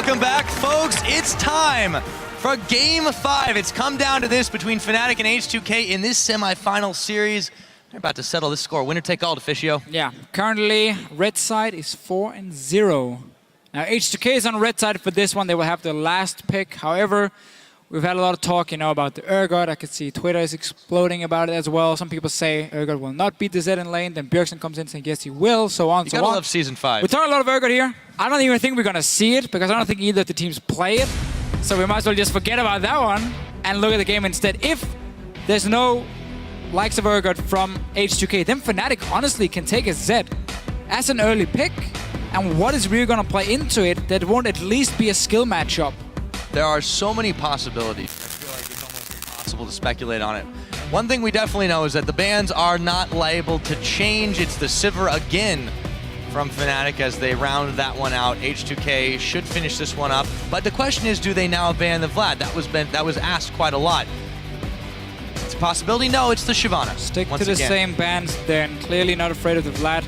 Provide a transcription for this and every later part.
Welcome back, folks. It's time for Game 5. It's come down to this between Fnatic and H2K in this semifinal series. They're about to settle this score. Winner take all, Deficio. Yeah, currently red side is 4-0. Now H2K is on red side for this one. They will have the last pick. However, we've had a lot of talk, about the Urgot. I could see Twitter is exploding about it as well. Some people say Urgot will not beat the Z in lane. Then Bjergsen comes in saying, yes, he will, so on, so on. You gotta love Season 5. We're talking a lot of Urgot here. I don't even think we're gonna see it, because I don't think either of the teams play it. So we might as well just forget about that one and look at the game instead. If there's no likes of Urgot from H2K, then Fnatic honestly can take a Z as an early pick. And what is really gonna play into it that won't at least be a skill matchup? There are so many possibilities. I feel like it's almost impossible to speculate on it. One thing we definitely know is that the bans are not liable to change. It's the Sivir again from Fnatic as they round that one out. H2K should finish this one up. But the question is, do they now ban the Vlad? That was asked quite a lot. It's a possibility. No, it's the Shyvana. Stick to the same bans then. Clearly not afraid of the Vlad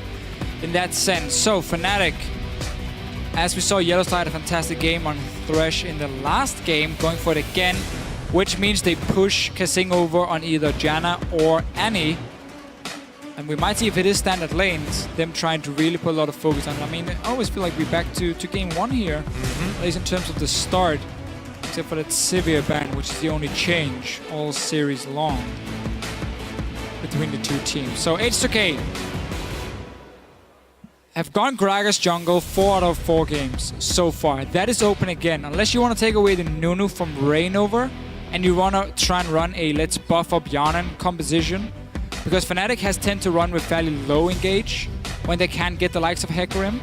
in that sense. So Fnatic, as we saw, Yellowstar had a fantastic game on Thresh in the last game, going for it again, which means they push Kasing over on either Janna or Annie. And we might see, if it is standard lanes, them trying to really put a lot of focus on it. I mean, I always feel like we're back to game 1 here, at least in terms of the start, except for that Sivir ban, which is the only change all series long between the two teams. So H2K have gone Gragas jungle 4 out of 4 games so far. That is open again. Unless you want to take away the Nunu from Reignover and you want to try and run a let's buff up Yarnan composition. Because Fnatic has tend to run with fairly low engage when they can't get the likes of Hecarim.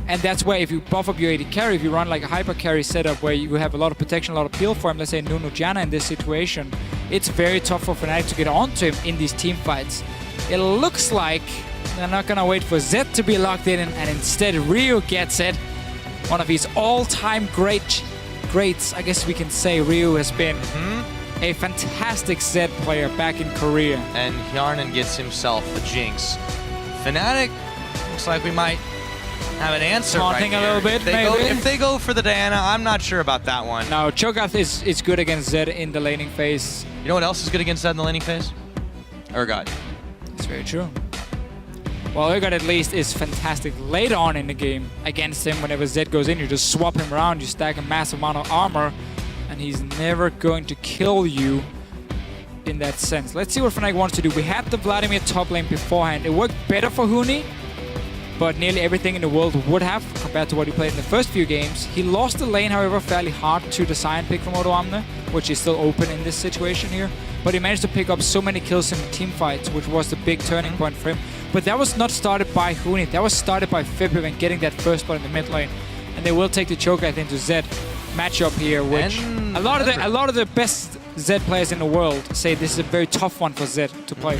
And that's where if you buff up your AD carry, if you run like a hyper carry setup where you have a lot of protection, a lot of peel for him, let's say Nunu Janna in this situation, it's very tough for Fnatic to get onto him in these team fights. It looks like they're not gonna wait for Zed to be locked in, and instead Ryu gets it. One of his all-time greats, I guess we can say. Ryu has been a fantastic Zed player back in Korea. And Yarnan gets himself the Jinx. Fnatic, looks like we might have an answer Taunting right a little bit, maybe. If they go for the Diana, I'm not sure about that one. No, Cho'Gath is good against Zed in the laning phase. You know what else is good against Zed in the laning phase? Urgot. That's very true. Well, Urgot at least is fantastic later on in the game against him. Whenever Zed goes in, you just swap him around, you stack a massive amount of armor, and he's never going to kill you in that sense. Let's see what Fnatic wants to do. We had the Vladimir top lane beforehand. It worked better for Huni, but nearly everything in the world would have compared to what he played in the first few games. He lost the lane, however, fairly hard to the Sion pick from Odoamne, which is still open in this situation here. But he managed to pick up so many kills in team fights, which was the big turning point for him. But that was not started by Huni. That was started by Fibib and getting that first spot in the mid lane. And they will take the Cho'Gath into Zed matchup here, which a lot of the best Zed players in the world say this is a very tough one for Zed to play.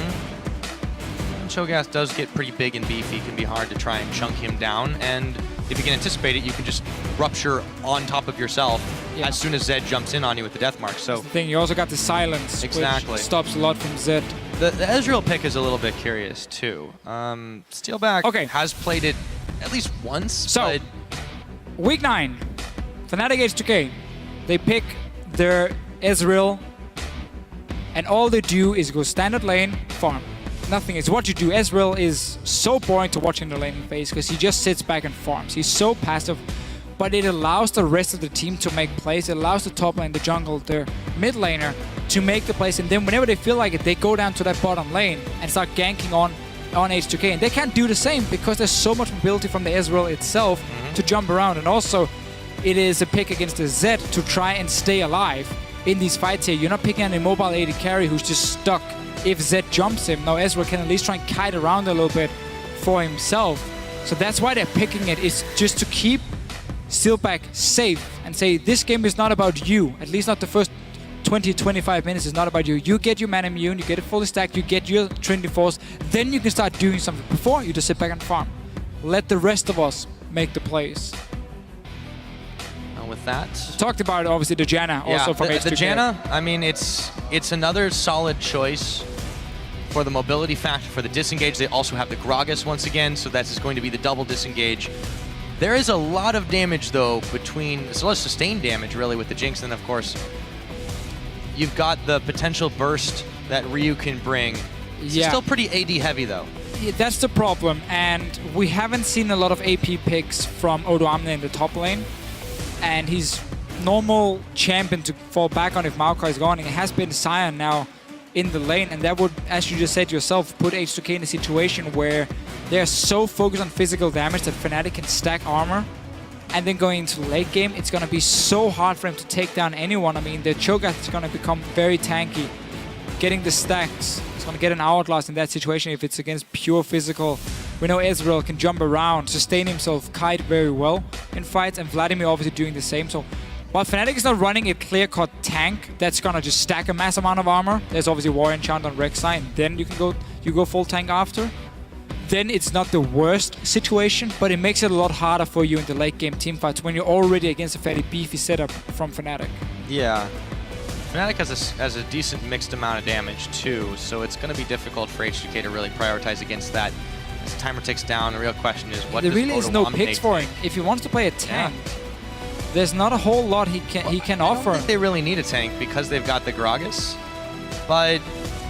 Cho'Gath does get pretty big and beefy. It can be hard to try and chunk him down, and if you can anticipate it, you can just rupture on top of yourself as soon as Zed jumps in on you with the death mark. So that's the thing, you also got the silence, which stops a lot from Zed. The Ezreal pick is a little bit curious too. Steelback has played it at least once. So, week 9, Fnatic H2K, they pick their Ezreal, and all they do is go standard lane, farm. Nothing is what you do. Ezreal is so boring to watch in the laning phase because he just sits back and farms. He's so passive, but it allows the rest of the team to make plays. It allows the top lane, the jungle, the mid laner to make the plays, and then whenever they feel like it, they go down to that bottom lane and start ganking on H2K. And they can't do the same because there's so much mobility from the Ezreal itself to jump around. And also, it is a pick against the Zed to try and stay alive in these fights here. You're not picking an immobile AD carry who's just stuck if Zed jumps him. Now Ezreal can at least try and kite around a little bit for himself. So that's why they're picking it, is just to keep Steelback safe and say, this game is not about you. At least not the first 20-25 minutes is not about you. You get your man immune, you get it fully stacked, you get your Trinity Force, then you can start doing something. Before, you just sit back and farm. Let the rest of us make the plays. With that, talked about obviously the Janna also from H2K. The Janna, I mean, it's another solid choice for the mobility factor, for the disengage. They also have the Gragas once again, so that's just going to be the double disengage. There is a lot of damage, though, between... So let's sustain damage, really, with the Jinx. And, of course, you've got the potential burst that Ryu can bring. It's still pretty AD heavy, though. Yeah, that's the problem. And we haven't seen a lot of AP picks from Odoamne in the top lane. And he's normal champion to fall back on if Maokai is gone. It has been Sion now in the lane, and that would, as you just said yourself, put H2K in a situation where they're so focused on physical damage that Fnatic can stack armor, and then going into late game, it's going to be so hard for him to take down anyone. I mean, the Cho'Gath is going to become very tanky. Getting the stacks, he's going to get an Hourglass in that situation if it's against pure physical. We know Ezreal can jump around, sustain himself, kite very well in fights, and Vladimir obviously doing the same. So while Fnatic is not running a clear-cut tank that's gonna just stack a mass amount of armor, there's obviously War Enchant on Rek'Sai, and then you can go full tank after. Then it's not the worst situation, but it makes it a lot harder for you in the late game teamfights when you're already against a fairly beefy setup from Fnatic. Yeah. Fnatic has a decent mixed amount of damage too, so it's going to be difficult for H2K to really prioritize against that. As the timer ticks down, the real question is what there does really is no picks for him. If he wants to play a tank, there's not a whole lot he can offer. I don't think they really need a tank because they've got the Gragas. But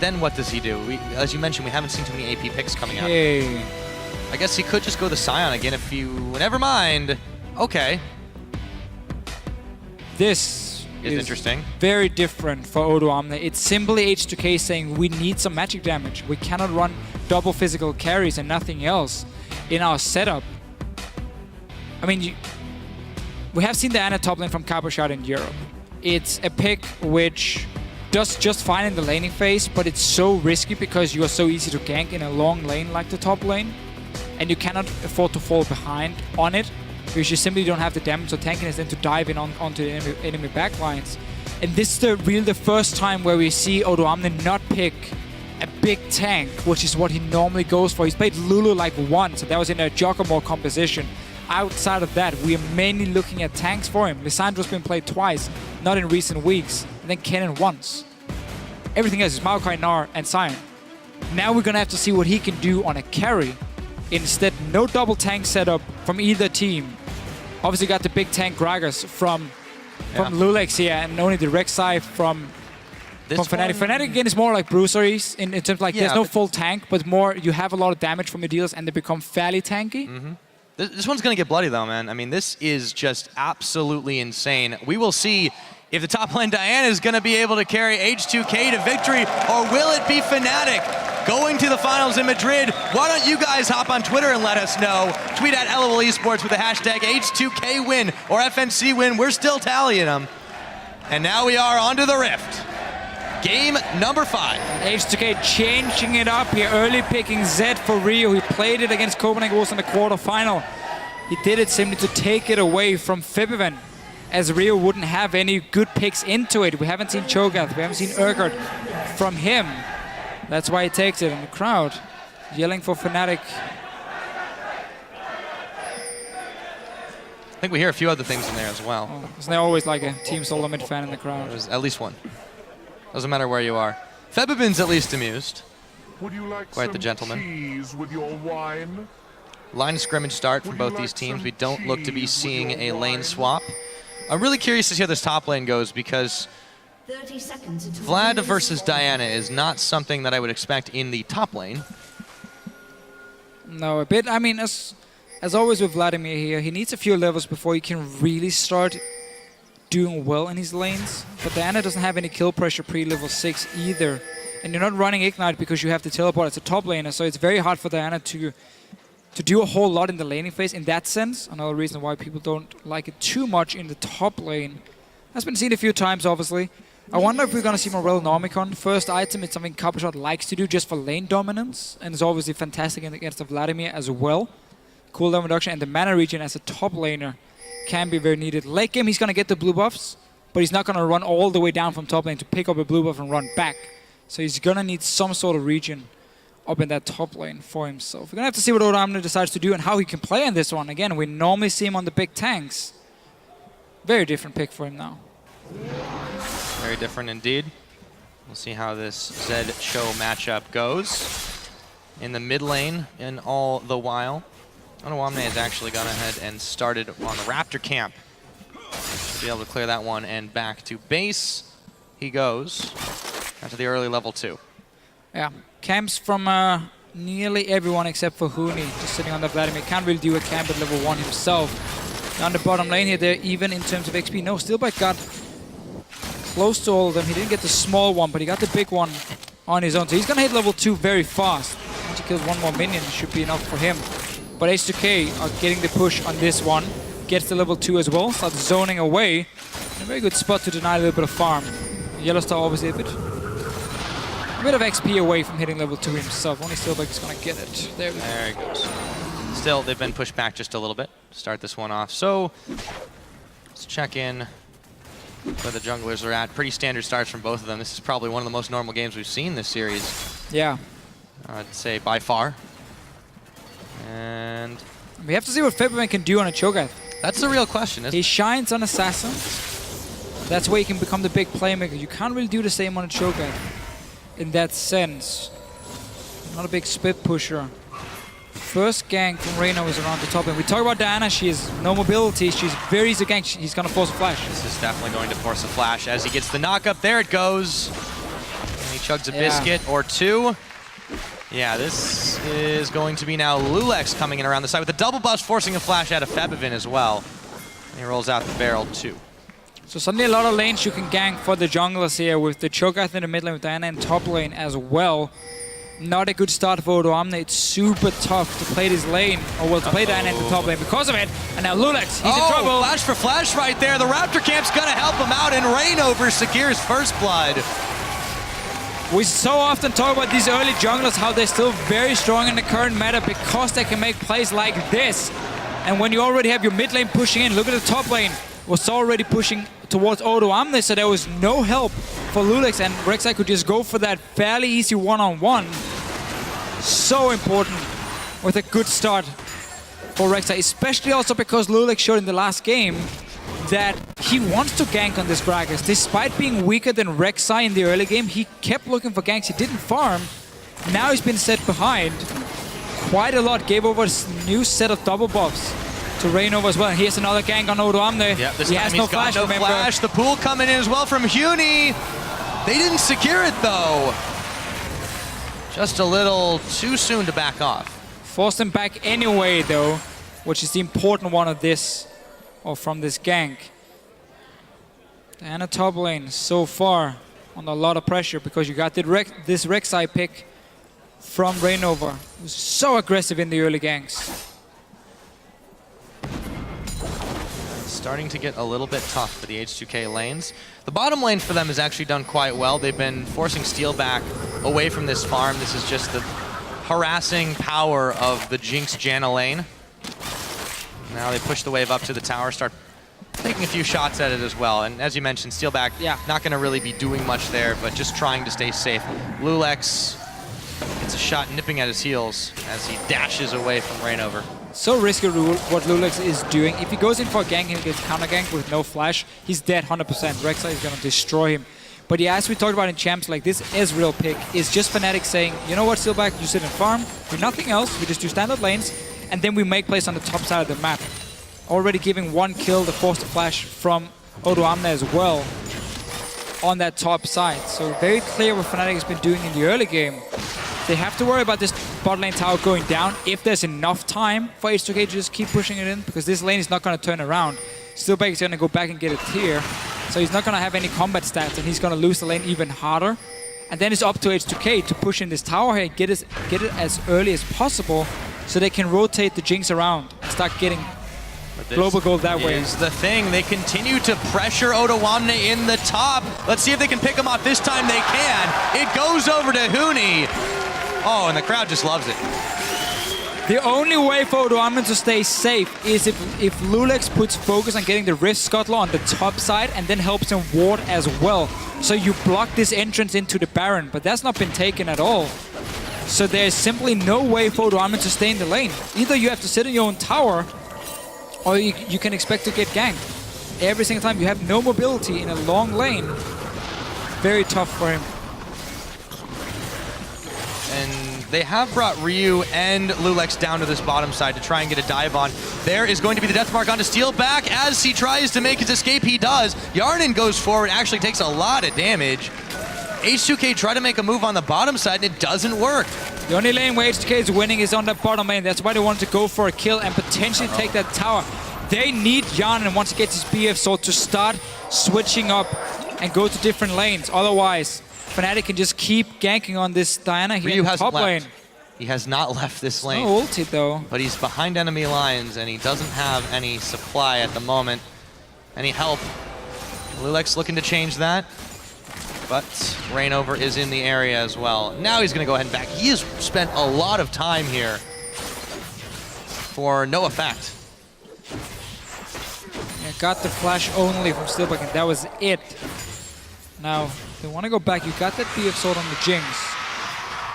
then what does he do? As you mentioned, we haven't seen too many AP picks coming out. I guess he could just go the Sion again if you... Never mind. Okay. This is interesting. Very different for Odoamne. It's simply H2K saying we need some magic damage. We cannot run double physical carries and nothing else in our setup. I mean, we have seen the Ana top lane from Cabochard in Europe. It's a pick which does just fine in the laning phase, but it's so risky because you are so easy to gank in a long lane like the top lane, and you cannot afford to fall behind on it because you simply don't have the damage, so tanking is then to dive in onto the enemy backlines. And this is really the first time where we see Odoamne not pick a big tank, which is what he normally goes for. He's played Lulu like once, and that was in a Joggermore composition. Outside of that, we are mainly looking at tanks for him. Lissandro's been played twice, not in recent weeks, and then Kennen once. Everything else is Maokai, Gnar, and Sion. Now we're gonna have to see what he can do on a carry. Instead, no double tank setup from either team. Obviously got the big tank Gragas from Lulex here, and only the Rek'Sai from Fnatic. Fnatic again is more like bruiseries in terms of like there's no full tank, but more you have a lot of damage from your deals and they become fairly tanky. This one's going to get bloody, though, man. I mean, this is just absolutely insane. We will see if the top lane Diana is going to be able to carry H2K to victory, or will it be Fnatic going to the finals in Madrid? Why don't you guys hop on Twitter and let us know. Tweet at LOL Esports with the hashtag H2K win or FNC win. We're still tallying them. And now we are onto the Rift. Game number 5. H2K changing it up here, early picking Zed for Ryu. He played it against Copenhagen Wolves in the quarterfinal. He did it simply to take it away from Febiven, as Ryu wouldn't have any good picks into it. We haven't seen Cho'Gath, we haven't seen Urgot from him. That's why he takes it, and the crowd yelling for Fnatic. I think we hear a few other things in there as well. Oh, isn't there always like a Team Solomid fan in the crowd? There's at least one. Doesn't matter where you are. Febiven's at least amused. Would you like Quite the some gentleman. cheese with your wine? Line of scrimmage start from both these teams. We don't look to be seeing a lane swap. I'm really curious to see how this top lane goes because 30 seconds until Vlad versus Diana is not something that I would expect in the top lane. No, a bit. I mean, as always with Vladimir here, he needs a few levels before he can really start doing well in his lanes. But Diana doesn't have any kill pressure pre-level 6 either. And you're not running Ignite because you have the teleport as a top laner, so it's very hard for Diana to do a whole lot in the laning phase in that sense. Another reason why people don't like it too much in the top lane. Has been seen a few times, obviously. I wonder if we're going to see Morel Normicon. First item, it's something Cabochard likes to do just for lane dominance, and it's obviously fantastic against the Vladimir as well. Cooldown reduction and the mana regen as a top laner can be very needed. Late game, he's going to get the blue buffs, but he's not going to run all the way down from top lane to pick up a blue buff and run back. So he's going to need some sort of regen up in that top lane for himself. We're going to have to see what Odoamne decides to do and how he can play in this one. Again, we normally see him on the big tanks. Very different pick for him now. Very different indeed. We'll see how this Zed Show matchup goes. In the mid lane, and all the while, Onawamne has actually gone ahead and started on the Raptor camp. Should be able to clear that one and back to base. He goes after the early level 2. Yeah, camps from nearly everyone except for Huni, just sitting on the Vladimir. Can't really do a camp at level 1 himself. On the bottom lane here, they're even in terms of XP. No, Steelback got close to all of them. He didn't get the small one, but he got the big one on his own. So he's gonna hit level 2 very fast. Once he kills one more minion, it should be enough for him. But H2K are getting the push on this one. Gets to level 2 as well, starts zoning away. A very good spot to deny a little bit of farm. Yellow Star obviously a bit of XP away from hitting level 2 himself. Only Steelback is gonna get it. There we go. There he goes. Still, they've been pushed back just a little bit to start this one off. So, let's check in where the junglers are at. Pretty standard starts from both of them. This is probably one of the most normal games we've seen this series. Yeah. I'd say by far. And we have to see what February can do on a Cho'Gath. that's the real question, isn't it? He shines on Assassins. That's where he can become the big playmaker. You can't really do the same on a Cho'Gath in that sense. Not a big split pusher. First gank from Reno is around the top. And we talk about Diana, she has no mobility. She's very easy to gank. He's going to force a flash. This is definitely going to force a flash as he gets the knock up. There it goes. And he chugs a biscuit or 2. Yeah, this is going to be now Lulex coming in around the side with a double bust, forcing a flash out of Febivin as well. And he rolls out the barrel 2. So suddenly a lot of lanes you can gank for the junglers here with the Cho'Gath in the mid lane, with Diana in top lane as well. Not a good start for Odoamne. It's super tough to play this lane, or well, to play Diana in the top lane because of it. And now Lulex, he's in trouble. Flash for flash right there. The Raptor camp's gonna help him out, and Rainover secures first blood. We so often talk about these early junglers, how they're still very strong in the current meta because they can make plays like this. And when you already have your mid lane pushing in, look at the top lane, was already pushing towards Odoamne, so there was no help for Lulex, and Rek'Sai could just go for that fairly easy one-on-one. So important with a good start for Rek'Sai, especially also because Lulex showed in the last game that he wants to gank on this Gragas. Despite being weaker than Rek'Sai in the early game, he kept looking for ganks. He didn't farm. Now he's been set behind quite a lot. Gave over a new set of double buffs to Rainover as well. And here's another gank on Odoamne. Yeah, this he time has he's no got flash, no remember. flash. The pool coming in as well from Huni. They didn't secure it though. Just a little too soon to back off. Forced him back anyway though, which is the important one of this, or from this gank. Diana top lane so far under a lot of pressure because you got this Rek'Sai pick from Rainover, who's so aggressive in the early ganks. Starting to get a little bit tough for the H2K lanes. The bottom lane for them has actually done quite well. They've been forcing Steel back away from this farm. This is just the harassing power of the Jinx Janna lane. Now they push the wave up to the tower, start taking a few shots at it as well. And as you mentioned, Steelback, not going to really be doing much there, but just trying to stay safe. Lulex gets a shot nipping at his heels as he dashes away from Rainover. So risky what Lulex is doing. If he goes in for a gank and he gets counter ganked with no flash, he's dead 100%. Rek'Sai is going to destroy him. But yeah, as we talked about in champs, like this Ezreal pick is just Fnatic saying, you know what, Steelback, you sit and farm, do nothing else, we just do standard lanes, and then we make plays on the top side of the map. Already giving 1 kill, the forced flash from Odoamne as well on that top side. So very clear what Fnatic has been doing in the early game. They have to worry about this bot lane tower going down if there's enough time for H2K to just keep pushing it in, because this lane is not going to turn around. Steelback is going to go back and get a tier, so he's not going to have any combat stats, and he's going to lose the lane even harder. And then it's up to H2K to push in this tower here, get it as early as possible, so they can rotate the Jinx around and start getting global gold that way. Is the thing. They continue to pressure Odoamne in the top. Let's see if they can pick him off. This time they can. It goes over to Huni. Oh, and the crowd just loves it. The only way for Odoamne to stay safe is if Lulex puts focus on getting the Rift Scuttler on the top side and then helps him ward as well. So you block this entrance into the Baron, but that's not been taken at all. So there's simply no way for Odoamne to stay in the lane. Either you have to sit in your own tower, or you can expect to get ganked. Every single time you have no mobility in a long lane. Very tough for him. And They have brought Ryu and Lulex down to this bottom side to try and get a dive on. There is going to be the death mark onto Steel back as he tries to make his escape. He does. Yarnin goes forward, actually takes a lot of damage. H2K try to make a move on the bottom side and it doesn't work. The only lane where H2K is winning is on the bottom lane. That's why they wanted to go for a kill and potentially take that tower. They need Yarnin once he gets his BF sword to start switching up and go to different lanes. Otherwise, Fnatic can just keep ganking on this Diana here in the top lane. He has not left this lane. No ulti though. But he's behind enemy lines and he doesn't have any supply at the moment. Any help. Lulex looking to change that. But Reignover is in the area as well. Now he's going to go ahead and back. He has spent a lot of time here for no effect. Yeah, got the flash only from Steelback and that was it. Now, they want to go back. You got that BF sword on the Jinx.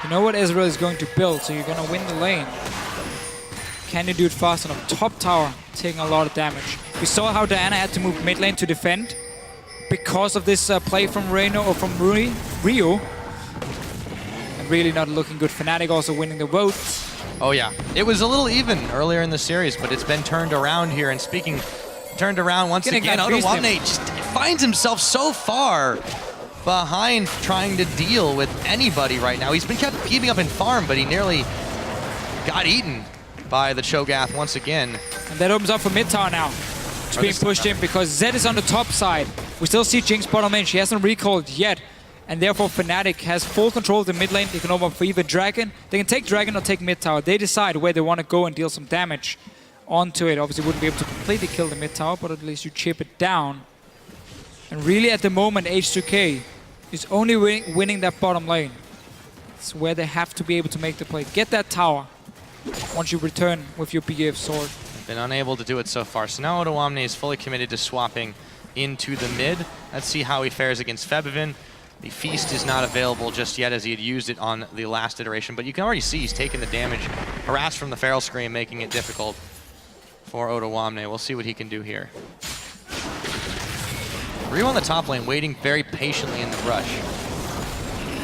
You know what Ezreal is going to build, so you're going to win the lane. Can you do it fast enough? Top tower taking a lot of damage. We saw how Diana had to move mid lane to defend because of this play from Reno or from Ryu. And really not looking good. Fnatic also winning the vote. Oh yeah, it was a little even earlier in the series, but it's been turned around here. And speaking, turned around once again, Odoamne just finds himself so far behind trying to deal with anybody right now. He's been keeping up in farm, but he nearly got eaten by the Cho'Gath once again. And that opens up for mid tower now. It's being pushed in because Zed is on the top side. We still see Jinx bottom lane. She hasn't recalled yet. And therefore Fnatic has full control of the mid lane. They can open up for either Dragon. They can take Dragon or take mid tower. They decide where they want to go and deal some damage onto it. Obviously wouldn't be able to completely kill the mid tower, but at least you chip it down. And really at the moment H2K is only winning that bottom lane. It's where they have to be able to make the play. Get that tower once you return with your BF sword. Been unable to do it so far. So now Odoamne is fully committed to swapping into the mid. Let's see how he fares against Febivin. The Feast is not available just yet as he had used it on the last iteration, but you can already see he's taking the damage, harassed from the Feral Scream, making it difficult for Odoamne. We'll see what he can do here. Ryu on the top lane, waiting very patiently in the brush.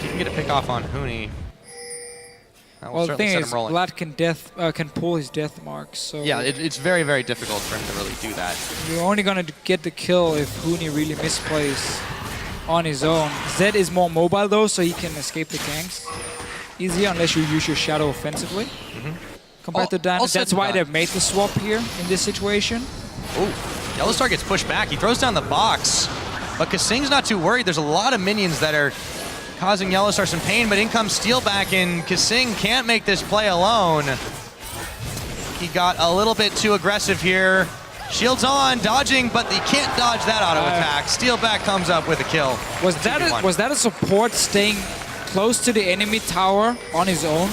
He can get a pick off on Huni. Well, the thing is, Vlad can pull his death mark, so... Yeah, it's very, very difficult for him to really do that. You're only going to get the kill if Huni really misplays on his own. Zed is more mobile though, so he can escape the ganks easier unless you use your shadow offensively. Compared to Diana. That's why they've made the swap here in this situation. Oh, Yellowstar gets pushed back. He throws down the box, but Kasing's not too worried. There's a lot of minions that are causing Yellowstar some pain, but in comes Steelback, and Kasing can't make this play alone. He got a little bit too aggressive here. Shields on, dodging, but he can't dodge that auto attack. Steelback comes up with a kill. Was that a support staying close to the enemy tower on his own?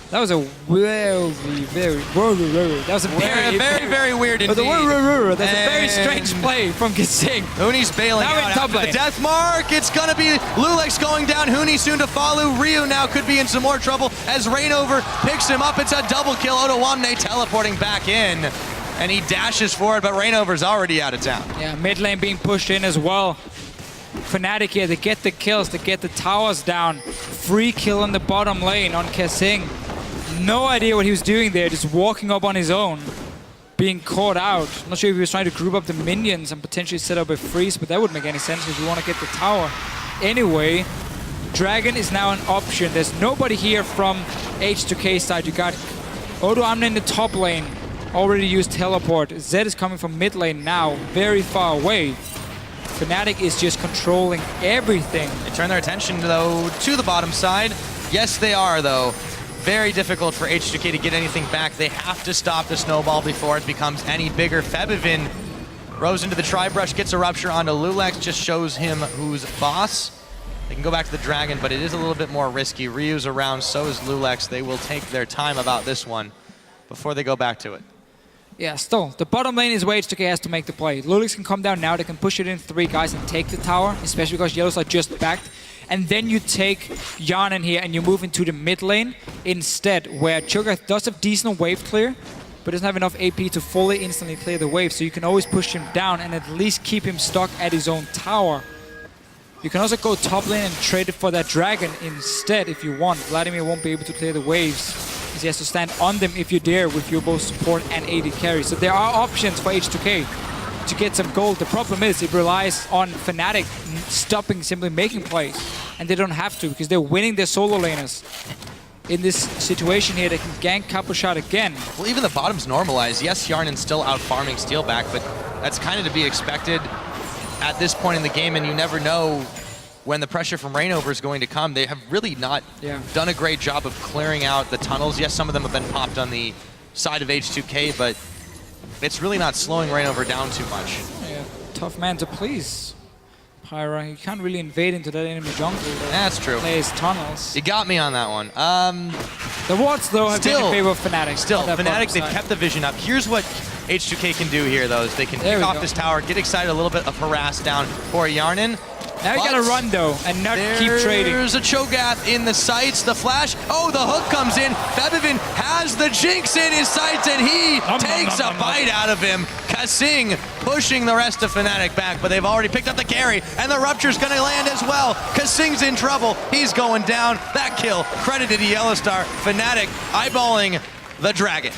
That was a very weird indeed. That's a very strange play from Kasing. Huni's bailing out after the death mark. It's gonna be Lulex going down. Huni soon to follow. Ryu now could be in some more trouble as Reignover picks him up. It's a double kill. Odoamne teleporting back in. And he dashes forward, but Reignover's already out of town. Yeah, mid lane being pushed in as well. Fnatic here, they get the kills, they get the towers down. Free kill in the bottom lane on Kasing. No idea what he was doing there, just walking up on his own, being caught out. I'm not sure if he was trying to group up the minions and potentially set up a freeze, but that wouldn't make any sense because you want to get the tower. Anyway, Dragon is now an option. There's nobody here from H2K side. You got Odoamne in the top lane, already used teleport. Zed is coming from mid lane now, very far away. Fnatic is just controlling everything. They turn their attention, though, to the bottom side. Yes, they are, though. Very difficult for H2K to get anything back. They have to stop the snowball before it becomes any bigger. Febivin rows into the Tri-Brush, gets a rupture onto Lulex, just shows him who's boss. They can go back to the Dragon, but it is a little bit more risky. Ryu's around, so is Lulex. They will take their time about this one before they go back to it. Yeah, still, the bottom lane is where H2K has to make the play. Lulex can come down now, they can push it in 3 guys and take the tower, especially because Yellows are just backed. And then you take Yarnin here and you move into the mid lane instead, where Cho'Gath does have decent wave clear, but doesn't have enough AP to fully instantly clear the wave, so you can always push him down and at least keep him stuck at his own tower. You can also go top lane and trade it for that dragon instead if you want. Vladimir won't be able to clear the waves, because he has to stand on them if you dare with your both support and AD carry. So there are options for H2K to get some gold. The problem is it relies on Fnatic stopping simply making plays, and they don't have to because they're winning their solo laners. In this situation here, they can gank Couple Shot again. Well, even the bottom's normalized. Yes, Yarnan's still out farming Steelback, but that's kind of to be expected at this point in the game, and you never know when the pressure from Reignover is going to come. They have really not done a great job of clearing out the tunnels. Yes, some of them have been popped on the side of H2K, but it's really not slowing Reignover down too much. Yeah, tough man to please. Pyra, he can't really invade into that enemy jungle. That's true. Plays tunnels. You got me on that one. The wards, though, have been in favor of Fnatic. Still, Fnatic, they've kept the vision up. Here's what H2K can do here, though, is they can pick off this tower, get excited a little bit of harass down for Yarnan. Now you gotta run, though, and not keep trading. There's a Cho'Gath in the sights, the flash. Oh, the hook comes in. Febivin has the Jinx in his sights, and he takes a bite out of him. Kasing pushing the rest of Fnatic back, but they've already picked up the carry, and the Rupture's gonna land as well. Kasing's in trouble. He's going down. That kill credited to Yellowstar. Fnatic eyeballing the dragon.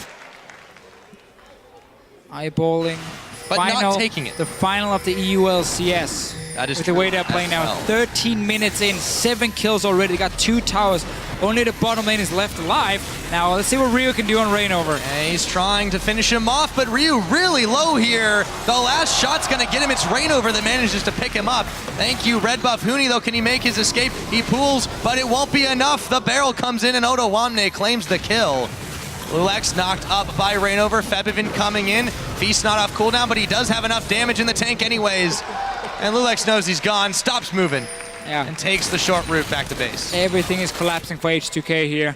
Eyeballing. But not taking it. The final of the EU LCS. That is with true. the way they're playing now. 13 minutes in, 7 kills already. They got 2 towers. Only the bottom lane is left alive. Now let's see what Ryu can do on Reignover. And he's trying to finish him off, but Ryu really low here. The last shot's gonna get him. It's Reignover that manages to pick him up. Thank you, Red Buff Huni, though. Can he make his escape? He pulls, but it won't be enough. The barrel comes in, and Ottawamne claims the kill. Lulex knocked up by Reignover. Febivin coming in. Feast not off cooldown, but he does have enough damage in the tank anyways. And Lulex knows he's gone, stops moving, and takes the short route back to base. Everything is collapsing for H2K here.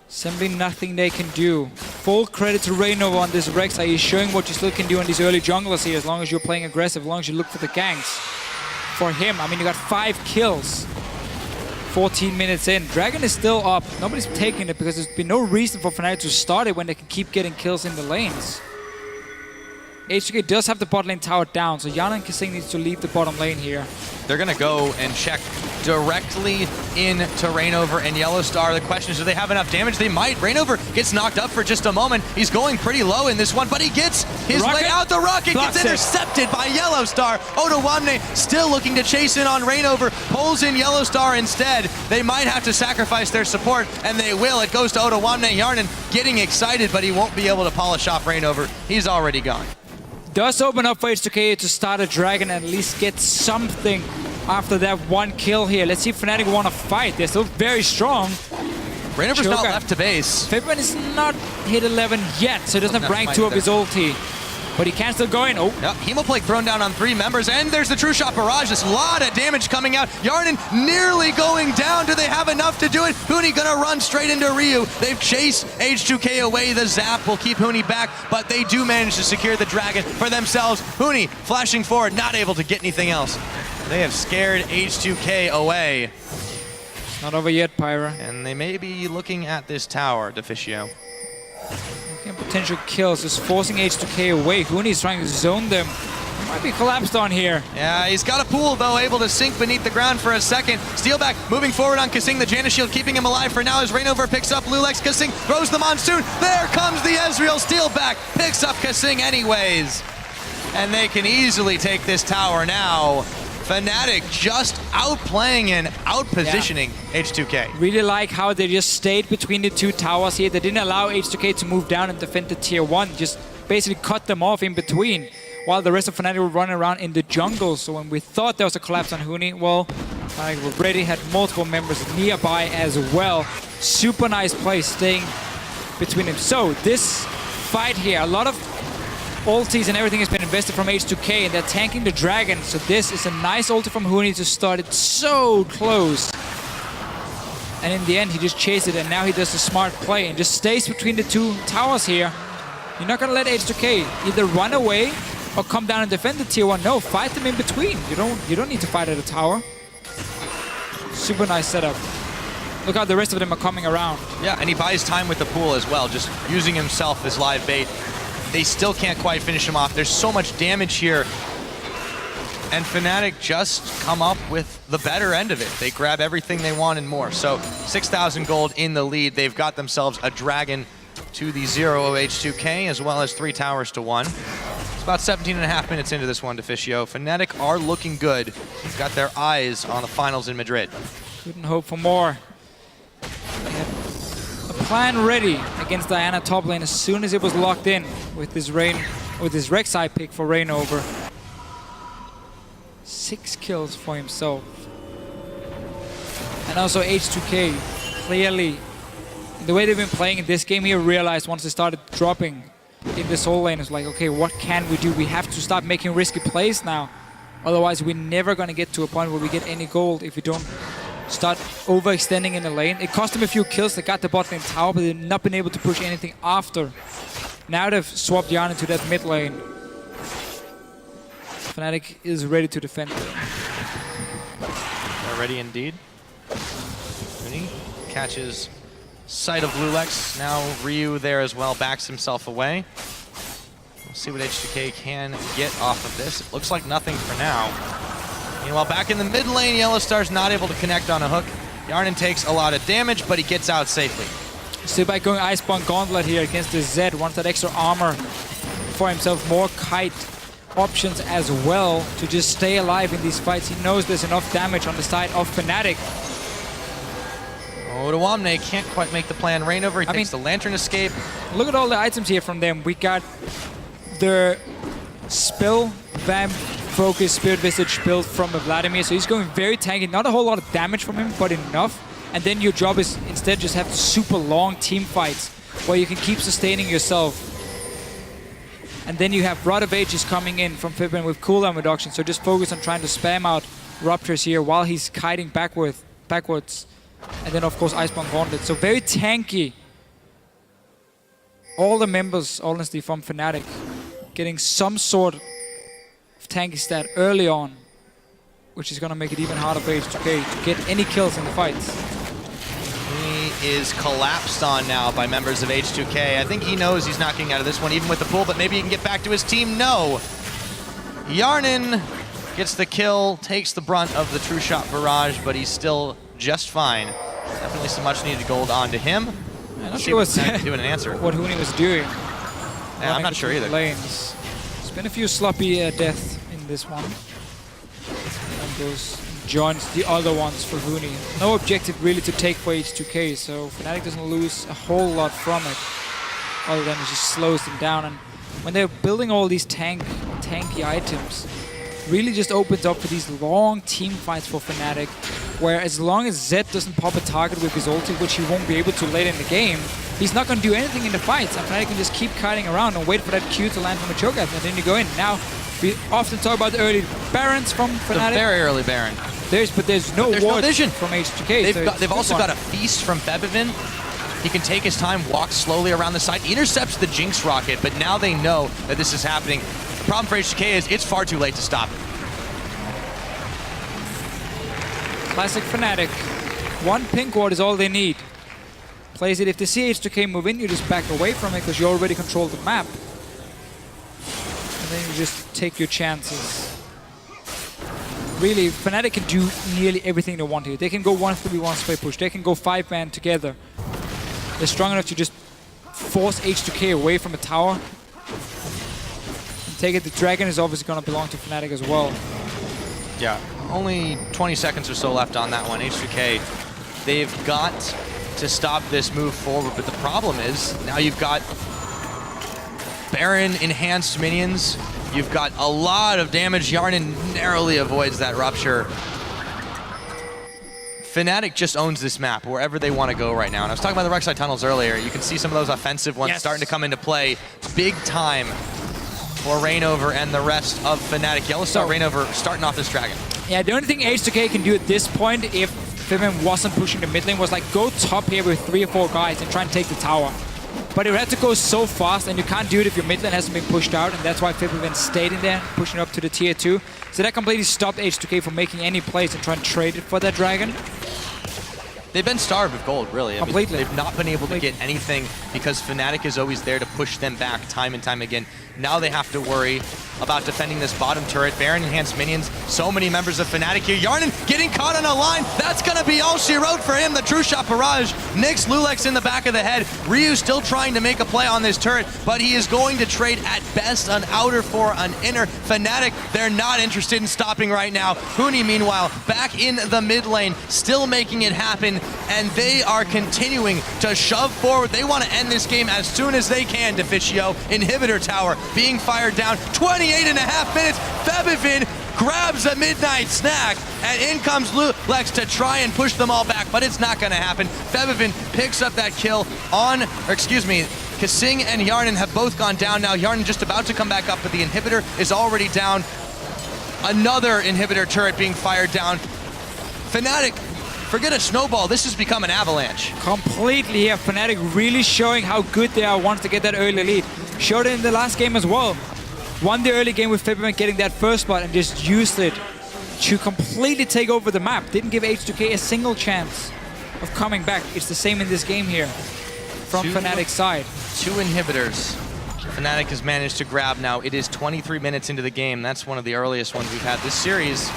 Simply nothing they can do. Full credit to Reignover on this Rek'Sai. He's showing what you still can do on these early junglers here, as long as you're playing aggressive, as long as you look for the ganks. For him, I mean, you got 5 kills. 14 minutes in. Dragon is still up. Nobody's taking it because there's been no reason for Fnatic to start it when they can keep getting kills in the lanes. H2K does have the bot lane tower down, so Yana and Kasing needs to leave the bottom lane here. They're gonna go and check directly into Reignover and Yellowstar. The question is, do they have enough damage? They might. Reignover gets knocked up for just a moment. He's going pretty low in this one, but he gets his way out. The rocket gets intercepted by Yellowstar. Ottawamne still looking to chase in on Reignover. Pulls in Yellowstar instead. They might have to sacrifice their support, and they will. It goes to Ottawamne. Yarnan getting excited, but he won't be able to polish off Reignover. He's already gone. Does open up for H2K to start a dragon and at least get something after that 1 kill here. Let's see if Fnatic want to fight. They're still very strong. Reignover's not left to base. Febivin is not hit 11 yet, so he doesn't have rank 2 of his ulti. But he can still go in. Oh. Yep, Hemoplague thrown down on 3 members, and there's the True Shot Barrage. There's a lot of damage coming out. Yarnan nearly going down. Do they have enough to do it? Huni gonna run straight into Ryu. They've chased H2K away. The zap will keep Huni back, but they do manage to secure the dragon for themselves. Huni flashing forward, not able to get anything else. They have scared H2K away. Not over yet, Pyra. And they may be looking at this tower, Deficio. Potential kills, just forcing H2K away. Huni's trying to zone them. Might be collapsed on here. Yeah, he's got a pool, though, able to sink beneath the ground for a second. Steelback moving forward on Kasing. The Janus Shield keeping him alive for now as Reignover picks up Lulex. Kasing throws the Monsoon. There comes the Ezreal. Steelback picks up Kasing anyways. And they can easily take this tower now. Fnatic just outplaying and outpositioning H2K. Really like how they just stayed between the 2 towers here. They didn't allow H2K to move down and defend the tier 1. Just basically cut them off in between while the rest of Fnatic were running around in the jungle. So when we thought there was a collapse on Huni, well, Fnatic already had multiple members nearby as well. Super nice play staying between them. So this fight here, a lot of ultis and everything has been invested from H2K, and they're tanking the dragon. So this is a nice ulti from Huni to start it so close. And in the end, he just chased it, and now he does a smart play and just stays between the 2 towers here. You're not gonna let H2K either run away or come down and defend the tier 1. No, fight them in between. You don't need to fight at a tower. Super nice setup. Look how the rest of them are coming around. Yeah, and he buys time with the pool as well, just using himself as live bait. They still can't quite finish him off. There's so much damage here. And Fnatic just come up with the better end of it. They grab everything they want and more. So 6,000 gold in the lead. They've got themselves a dragon to the 0 of H2K, as well as 3 towers to 1. It's about 17.5 minutes into this one, Deficio. Fnatic are looking good. They've got their eyes on the finals in Madrid. Couldn't hope for more. They had a plan ready against Diana top lane as soon as it was locked in with this Rek'Sai pick for Reignover. 6 kills for himself. And also H2K, clearly, the way they've been playing in this game, he realized once they started dropping in this whole lane, it's like, okay, what can we do? We have to start making risky plays now. Otherwise, we're never going to get to a point where we get any gold if we don't start overextending in the lane. It cost them a few kills. They got the bot lane tower, but they've not been able to push anything after. Now they've swapped Yarn into that mid lane. Fnatic is ready to defend. They're ready indeed. Rooney catches sight of Lulex. Now Ryu there as well, backs himself away. We'll see what H2K can get off of this. It looks like nothing for now. Meanwhile, back in the mid lane, Yellowstar's not able to connect on a hook. Yarnin takes a lot of damage, but he gets out safely. So by going Iceborne Gauntlet here against the Zed, wants that extra armor for himself, more kite options as well to just stay alive in these fights. He knows there's enough damage on the side of Fnatic. Odoamne can't quite make the plan. Reignover, he takes the Lantern Escape. Look at all the items here from them. We got the Spell, Vamp, Focus, Spirit Visage build from Vladimir, so he's going very tanky. Not a whole lot of damage from him, but enough. And then your job is instead just have super long team fights where you can keep sustaining yourself. And then you have Rod of Ages coming in from Pippin with cooldown reduction, so just focus on trying to spam out Ruptures here while he's kiting backwards. And then of course Iceborne Gauntlet. So very tanky. All the members, honestly, from Fnatic getting some sort of tanky stat early on, which is going to make it even harder for H2K to get any kills in the fights. He is collapsed on now by members of H2K. I think he knows he's not getting out of this one, even with the pull, but maybe he can get back to his team. No! Yarnin gets the kill, takes the brunt of the True Shot barrage, but he's still just fine. Definitely some much needed gold onto him. I'm not sure doing an answer. what Hooney was doing. Yeah, I'm not sure either. Lanes. There's been a few sloppy deaths in this one. And those joins the other ones for Hooney. No objective really to take for H2K, so Fnatic doesn't lose a whole lot from it. Other than it just slows them down. And when they're building all these tanky items, really just opens up for these long team fights for Fnatic, where as long as Zed doesn't pop a target with his ulti, which he won't be able to late in the game, he's not going to do anything in the fights, and Fnatic can just keep kiting around and wait for that Q to land from a choke and then you go in. Now, we often talk about the early Barons from Fnatic. The very early Baron. There's no vision from H2K. They've also got a Feast from Bebevin. He can take his time, walk slowly around the side, intercepts the Jinx rocket, but now they know that this is happening. The problem for H2K is it's far too late to stop it. Classic Fnatic. One pink ward is all they need. Plays it. If they see H2K move in, you just back away from it because you already control the map. And then you just take your chances. Really, Fnatic can do nearly everything they want here. They can go 1-3-1 spray push. They can go 5-man together. They're strong enough to just force H2K away from a tower. And take it. The dragon is obviously going to belong to Fnatic as well. Yeah, only 20 seconds or so left on that one. H2K, they've got to stop this move forward, but the problem is now you've got Baron enhanced minions. You've got a lot of damage. Yarnin narrowly avoids that rupture. Fnatic just owns this map wherever they want to go right now. And I was talking about the Rek'Sai tunnels earlier. You can see some of those offensive ones starting to come into play big time for Reignover and the rest of Fnatic. Yellowstar, Reignover starting off this dragon. Yeah, the only thing H2K can do at this point, if Fiven wasn't pushing the mid lane, was like go top here with 3 or 4 guys and try and take the tower. But it would have to go so fast, and you can't do it if your mid lane hasn't been pushed out, and that's why Fiven stayed in there, pushing up to the tier 2. So that completely stopped H2K from making any plays and trying to trade it for that dragon. They've been starved of gold, really. Completely. They've not been able to get anything because Fnatic is always there to push them back time and time again. Now they have to worry about defending this bottom turret. Baron enhanced minions, so many members of Fnatic here. Yarnan getting caught on a line. That's gonna be all she wrote for him. The True Shot barrage. Nyx Lulex in the back of the head. Ryu still trying to make a play on this turret, but he is going to trade at best an outer for an inner. Fnatic, they're not interested in stopping right now. Huni, meanwhile, back in the mid lane, still making it happen, and they are continuing to shove forward. They want to end this game as soon as they can. Deficio, inhibitor tower being fired down. 28.5 minutes. Febivin grabs a midnight snack, and in comes Lulex to try and push them all back, but it's not going to happen. Febivin picks up that kill on, Kasing and Yarnan have both gone down now. Yarnan just about to come back up, but the inhibitor is already down. Another inhibitor turret being fired down. Fnatic, forget a snowball, this has become an avalanche. Completely here. Fnatic really showing how good they are once they get that early lead. Showed it in the last game as well. Won the early game with Febivin getting that first spot and just used it to completely take over the map. Didn't give H2K a single chance of coming back. It's the same in this game here from Fnatic's side. 2 inhibitors. Fnatic has managed to grab now. It is 23 minutes into the game. That's one of the earliest ones we've had this series.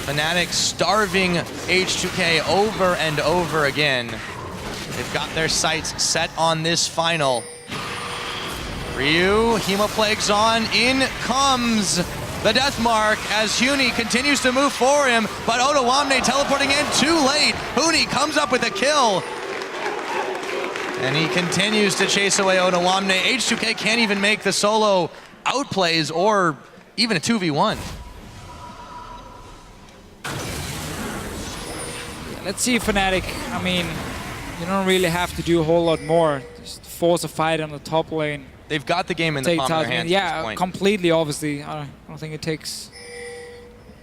Fnatic starving H2K over and over again. They've got their sights set on this final. Ryu, Hemoplague's on, in comes the death mark as Huni continues to move for him, but Otawamne teleporting in too late. Huni comes up with a kill. And he continues to chase away Otawamne. H2K can't even make the solo outplays or even a 2v1. Let's see Fnatic. I mean, you don't really have to do a whole lot more. Just force a fight on the top lane. They've got the game in the palm of their hands at this point. Completely, obviously. I don't think it takes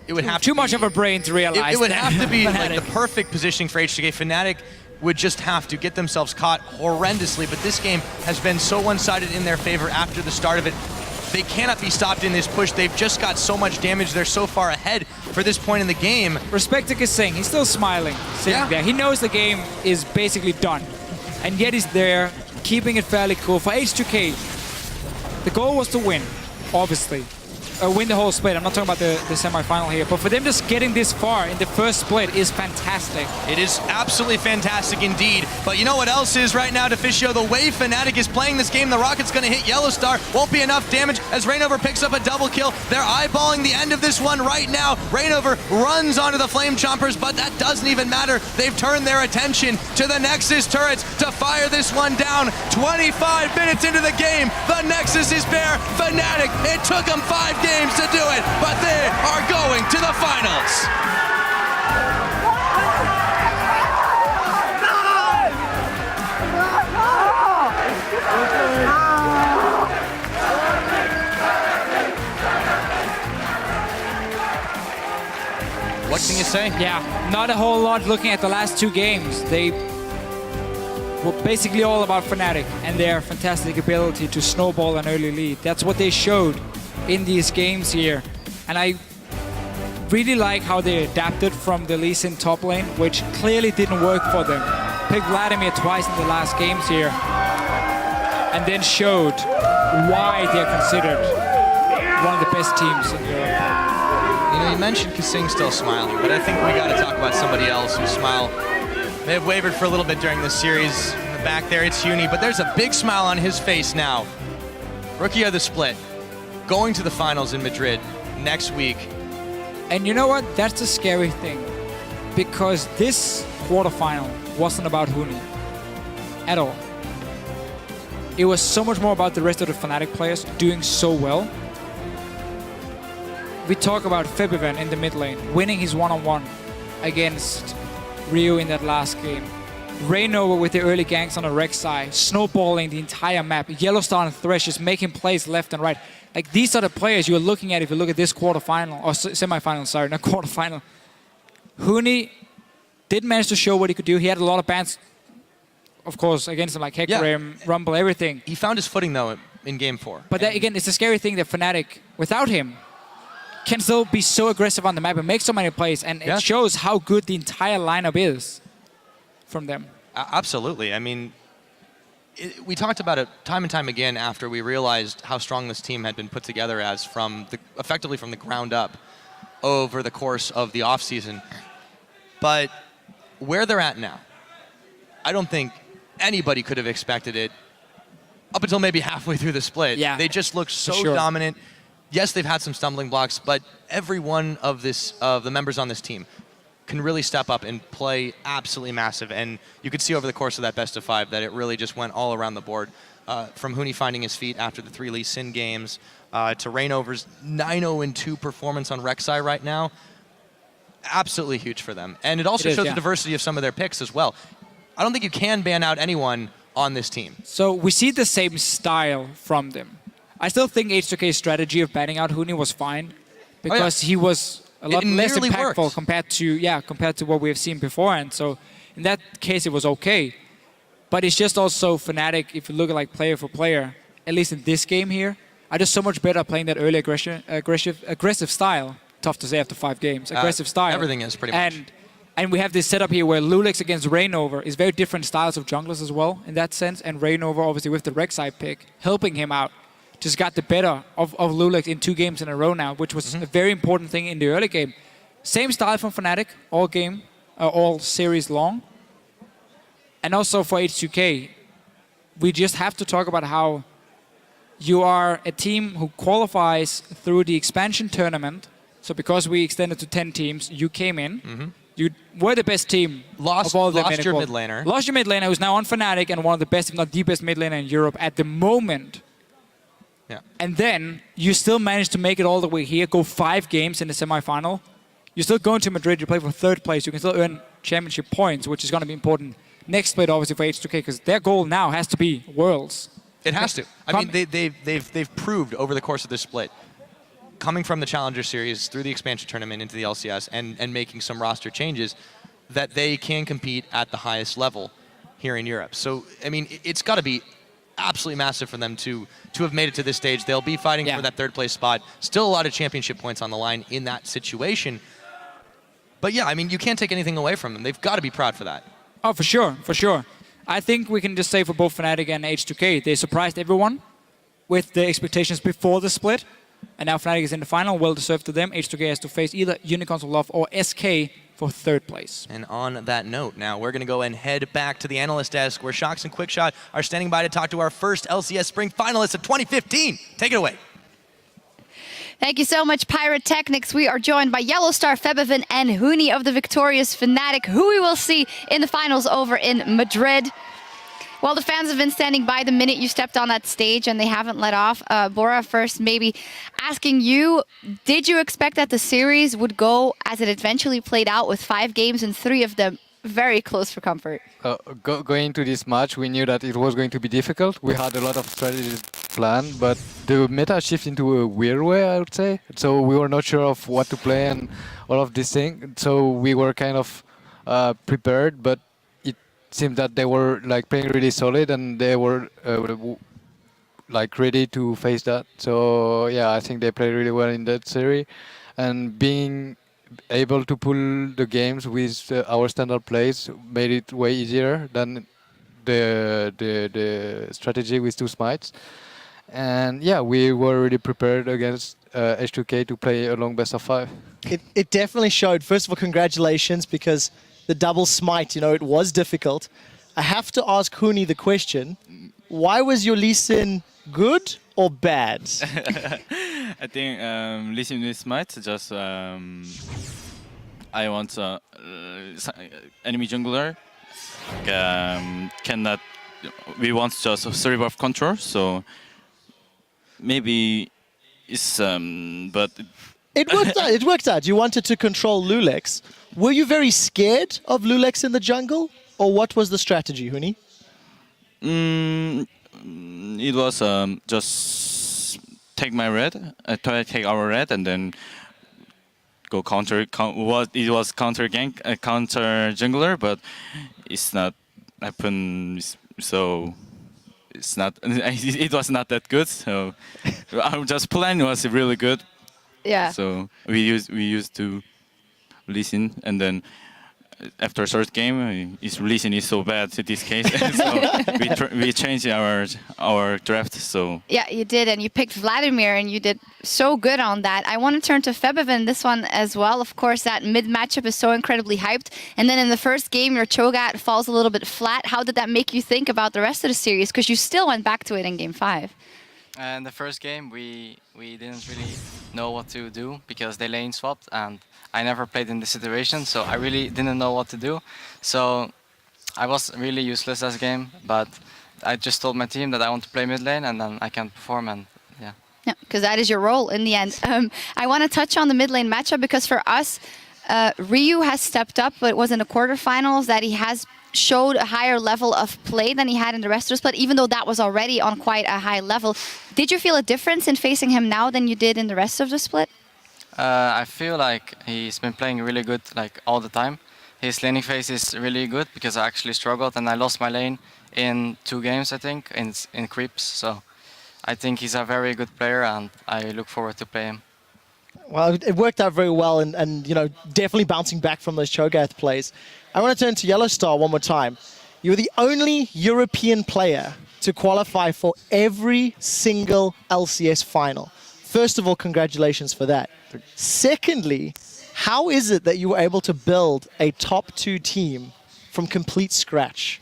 it would have too much of a brain to realize. It would have to be like the perfect positioning for H2K. Fnatic would just have to get themselves caught horrendously, but this game has been so one-sided in their favor after the start of it. They cannot be stopped in this push. They've just got so much damage. They're so far ahead for this point in the game. Respect to Kasing. He's still smiling, sitting there. He knows the game is basically done, and yet he's there, keeping it fairly cool. For H2K, the goal was to win, obviously. Win the whole split. I'm not talking about the semi-final here, but for them just getting this far in the first split is fantastic. It is absolutely fantastic indeed. But you know what else is right now, Deficio? The way Fnatic is playing this game, the rocket's going to hit Yellowstar. Won't be enough damage as Reignover picks up a double kill. They're eyeballing the end of this one right now. Reignover runs onto the Flame Chompers, but that doesn't even matter. They've turned their attention to the Nexus turrets to fire this one down. 25 minutes into the game, the Nexus is bare. Fnatic, it took them 5 games to do it, but they are going to the finals. What can you say? Yeah, not a whole lot looking at the last 2 games. They were basically all about Fnatic and their fantastic ability to snowball an early lead. That's what they showed in these games here, and I really like how they adapted from the Lee Sin top lane, which clearly didn't work for them. Picked Vladimir twice in the last games here, and then showed why they're considered one of the best teams in Europe. You know, you mentioned Kasing still smiling, but I think we got to talk about somebody else whose smile may have wavered for a little bit during this series. In the back there, it's Huni, but there's a big smile on his face now. Rookie of the split. Going to the finals in Madrid next week. And you know what? That's the scary thing. Because this quarterfinal wasn't about Huni at all. It was so much more about the rest of the Fnatic players doing so well. We talk about Febivin in the mid lane, winning his one-on-one against Ryu in that last game. Reignover with the early ganks on the Rex side, snowballing the entire map. Yellowstar and Thresh is making plays left and right. Like, these are the players you're looking at if you look at this quarterfinal, or semi-final, sorry, not quarterfinal. Huni did manage to show what he could do. He had a lot of bans, of course, against them, like Hecarim, Rumble, everything. He found his footing, though, in Game 4. But that, again, it's a scary thing that Fnatic, without him, can still be so aggressive on the map and make so many plays. And it shows how good the entire lineup is from them. Absolutely. I mean, we talked about it time and time again after we realized how strong this team had been put together as effectively from the ground up over the course of the offseason. But where they're at now, I don't think anybody could have expected it up until maybe halfway through the split. Yeah, they just look so sure. dominant. Yes, they've had some stumbling blocks, but every one of the members on this team can really step up and play absolutely massive. And you could see over the course of that best of 5 that it really just went all around the board. From Huni finding his feet after the 3 Lee Sin games, to Rainover's 9-0-2 performance on Rek'Sai right now. Absolutely huge for them. And it also shows the diversity of some of their picks as well. I don't think you can ban out anyone on this team. So we see the same style from them. I still think H2K's strategy of banning out Huni was fine because he was a lot less impactful compared to what we have seen before. And so in that case, it was okay. But it's just also Fnatic, if you look at like player for player, at least in this game here, are just so much better playing that early aggressive style. Tough to say after 5 games. Aggressive style. Everything is pretty much. And we have this setup here where Lulex against Rainover is very different styles of junglers as well in that sense. And Rainover, obviously with the Rek'Sai pick, helping him out, just got the better of Lulex in 2 games in a row now, which was a very important thing in the early game. Same style from Fnatic, all game, all series long. And also for H2K, we just have to talk about how you are a team who qualifies through the expansion tournament. So because we extended to 10 teams, you came in. You were the best team lost, of all the lost your mid laner. Lost your mid laner, who's now on Fnatic and one of the best, if not the best mid laner in Europe at the moment. Yeah. And then you still managed to make it all the way here, go 5 games in the semifinal. You're still going to Madrid, you play for 3rd place. You can still earn championship points, which is going to be important next split, obviously, for H2K, because their goal now has to be Worlds. It has to. I mean, they've proved over the course of this split, coming from the Challenger Series through the expansion tournament into the LCS and making some roster changes, that they can compete at the highest level here in Europe. So, I mean, it's got to be absolutely massive for them to have made it to this stage. They'll be fighting for that 3rd place spot. Still a lot of championship points on the line in that situation. But yeah, I mean, you can't take anything away from them. They've got to be proud for that. Oh, for sure, for sure. I think we can just say for both Fnatic and H2K, they surprised everyone with the expectations before the split. And now Fnatic is in the final, well deserved to them. H2K has to face either Unicorns of Love or SK for 3rd place. And on that note, now we're going to go and head back to the analyst desk where Shox and Quickshot are standing by to talk to our first LCS Spring finalists of 2015. Take it away. Thank you so much, Pyrotechnics. We are joined by Yellowstar, Febiven, and Huni of the victorious Fnatic, who we will see in the finals over in Madrid. Well, the fans have been standing by the minute you stepped on that stage, and they haven't let off. Bora, first maybe asking you, did you expect that the series would go as it eventually played out with 5 games and 3 of them very close for comfort? Going into this match, we knew that it was going to be difficult. We had a lot of strategies planned, but the meta shifted into a weird way, I would say. So we were not sure of what to play and all of these things. So we were kind of prepared, but it seemed that they were like playing really solid and they were like ready to face that. So yeah, I think they played really well in that series, and being able to pull the games with our standard plays made it way easier than the strategy with 2 smites. And yeah, we were really prepared against H2K to play a long best of 5. It definitely showed. First of all, congratulations, because the double smite, you know, it was difficult. I have to ask Huni the question, why was your Lee Sin good or bad? I think Lee Sin with smite, just I want enemy jungler cannot. We want just a cerebral control, so maybe it's but it worked out. It worked out. You wanted to control Lulex. Were you very scared of Lulex in the jungle, or what was the strategy, Huni? It was just take my red, try to take our red, and then go counter. It was counter gank, counter jungler, but it's not happen. So it's not. It was not that good. So our just plan was really good. Yeah. So we used to listen, and then after third game, his releasing is so bad in this case. So we changed our draft. So Yeah, you did, and you picked Vladimir, and you did so good on that. I want to turn to Febiven this one as well. Of course, that mid matchup is so incredibly hyped. And then in the first game, your Cho'Gath falls a little bit flat. How did that make you think about the rest of the series? Because you still went back to it in game 5. In the first game, we didn't really know what to do because they lane swapped, and I never played in this situation, so I really didn't know what to do. So I was really useless as a game, but I just told my team that I want to play mid lane, and then I can perform, and yeah. Yeah, because that is your role in the end. I want to touch on the mid lane matchup because for us, Ryu has stepped up, but it was in the quarterfinals that he has showed a higher level of play than he had in the rest of the split, even though that was already on quite a high level. Did you feel a difference in facing him now than you did in the rest of the split? I feel like he's been playing really good like all the time. His laning phase is really good because I actually struggled and I lost my lane in 2 games, I think, in creeps. So I think he's a very good player and I look forward to play him. Well, it worked out very well, and you know, definitely bouncing back from those Cho'Gath plays. I want to turn to Yellowstar one more time. You were the only European player to qualify for every single LCS final. First of all, congratulations for that. Secondly, how is it that you were able to build a top 2 team from complete scratch?